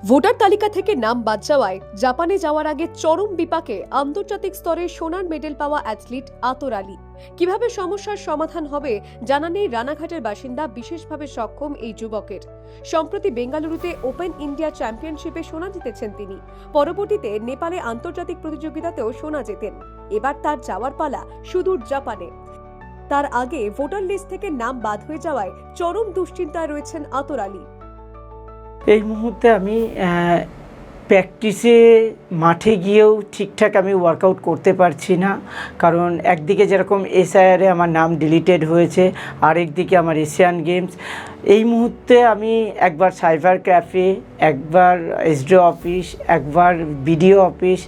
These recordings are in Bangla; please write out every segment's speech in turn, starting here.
ভোটার তালিকা থেকে নাম বাদ যাওয়ায় জাপানে যাওয়ার আগে চরম বিপাকে আন্তর্জাতিক স্তরে সোনার মেডেল পাওয়া অ্যাথলিট আতর আলী। কিভাবে সমস্যার সমাধান হবে জানা নেই রানাঘাটের বাসিন্দা বিশেষভাবে সক্ষম এই যুবকের। সম্প্রতি বেঙ্গালুরুতে ওপেন ইন্ডিয়া চ্যাম্পিয়নশিপে সোনা জিতেছেন তিনি। পরবর্তীতে নেপালে আন্তর্জাতিক প্রতিযোগিতাতেও সোনা জেতেন। এবার তার যাওয়ার পালা সুদূর জাপানে। তার আগে ভোটার লিস্ট থেকে নাম বাদ হয়ে যাওয়ায় চরম দুশ্চিন্তায় রয়েছেন আতর আলী। এই মুহূর্তে আমি প্র্যাকটিসে মাঠে গিয়েও ঠিকঠাক আমি ওয়ার্কআউট করতে পারছি না, কারণ একদিকে যেরকম এসআইআরে আমার নাম ডিলিটেড হয়েছে, আরেকদিকে আমার এশিয়ান গেমস। এই মুহূর্তে আমি একবার সাইবার ক্যাফে, একবার এসডিও অফিস, একবার বিডিও অফিস,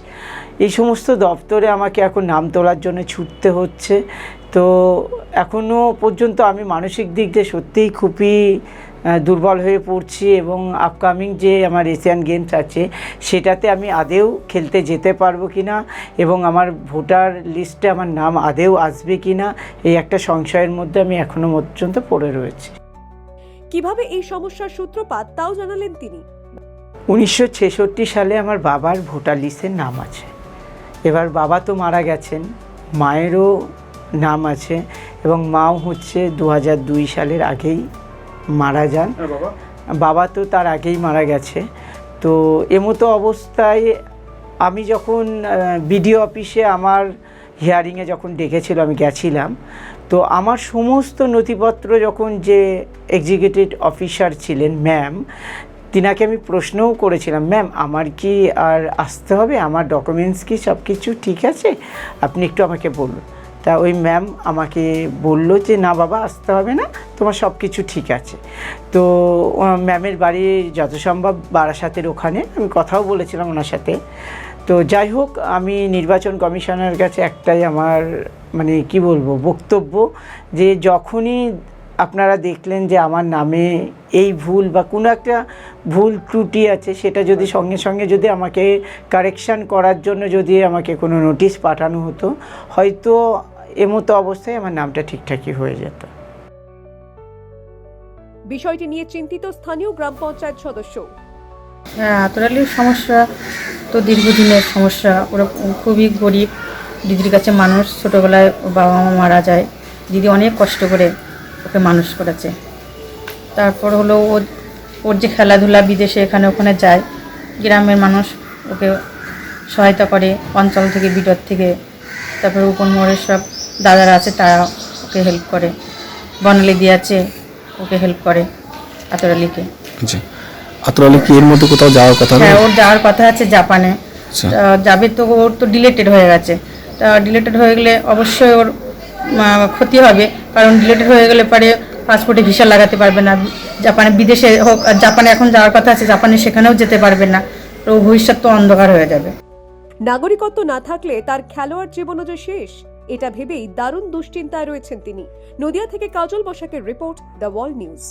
এই সমস্ত দপ্তরে আমাকে এখন নাম তোলার জন্য ছুটতে হচ্ছে। তো এখনও পর্যন্ত আমি মানসিক দিক দিয়ে সত্যিই খুবই দুর্বল হয়ে পড়ছি, এবং আপকামিং যে আমার এশিয়ান গেমস আছে সেটাতে আমি আদেও খেলতে যেতে পারবো কি না, এবং আমার ভোটার লিস্টে আমার নাম আদেও আসবে কি না, এই একটা সংশয়ের মধ্যে আমি এখনও পর্যন্ত পড়ে রয়েছি। কিভাবে এই সমস্যার সূত্রপাত তাও জানালেন তিনি। 1966 সালে আমার বাবার ভোটার লিস্টের নাম আছে। এবার বাবা তো মারা গেছেন, মায়েরও নাম আছে, এবং মাও হচ্ছে 2002 সালের আগেই মারা যান। বাবা তো তার আগেই মারা গেছে। তো এমতো অবস্থায় আমি যখন বিডিও অফিসে আমার হিয়ারিংয়ে যখন ডেকেছিল, আমি গেছিলাম। তো আমার সমস্ত নথিপত্র যখন যে এক্সিকিউটিভ অফিসার ছিলেন ম্যাম, তিনাকে আমি প্রশ্নও করেছিলাম, ম্যাম আমার কি আর আসতে হবে, আমার ডকুমেন্টস কি সব কিছু ঠিক আছে, আপনি একটু আমাকে বলুন। তা ওই ম্যাম আমাকে বলল যে না বাবা, আসতে হবে না, তোমার সব কিছু ঠিক আছে। তো ম্যামের বাড়ি যত সম্ভব বারাসাতের ওখানে, আমি কথাও বলেছিলাম ওনার সাথে। তো যাই হোক, আমি নির্বাচন কমিশনের কাছে একটাই আমার কি বলবো বক্তব্য, যে যখনই আপনারা দেখলেন যে আমার নামে এই ভুল বা কোনো একটা ভুল ত্রুটি আছে, সেটা যদি সঙ্গে সঙ্গে যদি আমাকে কারেকশান করার জন্য যদি আমাকে কোনো নোটিশ পাঠানো হতো, হয়তো এমতো অবস্থায় আমার নামটা ঠিকঠাকই হয়ে যেত। বিষয়টি নিয়ে চিন্তিত স্থানীয় গ্রাম পঞ্চায়েত সদস্য। আতর আলীর সমস্যা তো দীর্ঘদিনের সমস্যা। ওরা খুবই গরিব, দিদির কাছে মানুষ। ছোটোবেলায় বাবা মা মারা যায়, দিদি অনেক কষ্ট করে ওকে মানুষ করেছে। তারপর হলো ওর যে খেলাধুলা, বিদেশে এখানে ওখানে যায়, গ্রামের মানুষ ওকে সহায়তা করে, অঞ্চল থেকে বিডর থেকে। তারপরে উপর মোড়ের সব দাদারা আছে, তারা ওকে হেল্প করে। বনালি দিয়ে আছে, ওকে হেল্প করে আতর আলীকে। আচ্ছা, আতর আলী কি এর মধ্যে কোথাও যাওয়ার কথা? হ্যাঁ, ওর যাওয়ার কথা আছে জাপানে। যাবে তো, ওর তো ডিলেটেড হয়ে গেছে। তা ডিলেটেড হয়ে গেলে অবশ্যই ওর ক্ষতি হবে, কারণ ডিলেটেড হয়ে গেলে পরে পাসপোর্টে ভিসা লাগাতে পারবে না। জাপানে, বিদেশে হোক, জাপানে এখন যাওয়ার কথা আছে, জাপানে সেখানেও যেতে পারবে না। তো ভবিষ্যৎ তো অন্ধকার হয়ে যাবে। নাগরিকত্ব না থাকলে তার খেলোয়াড় জীবনও যে শেষ, এটা ভেবেই দারুণ দুশ্চিন্তায় রয়েছেন তিনি। নদিয়া থেকে কাজল বসাকের রিপোর্ট, দ্য ওয়াল নিউজ।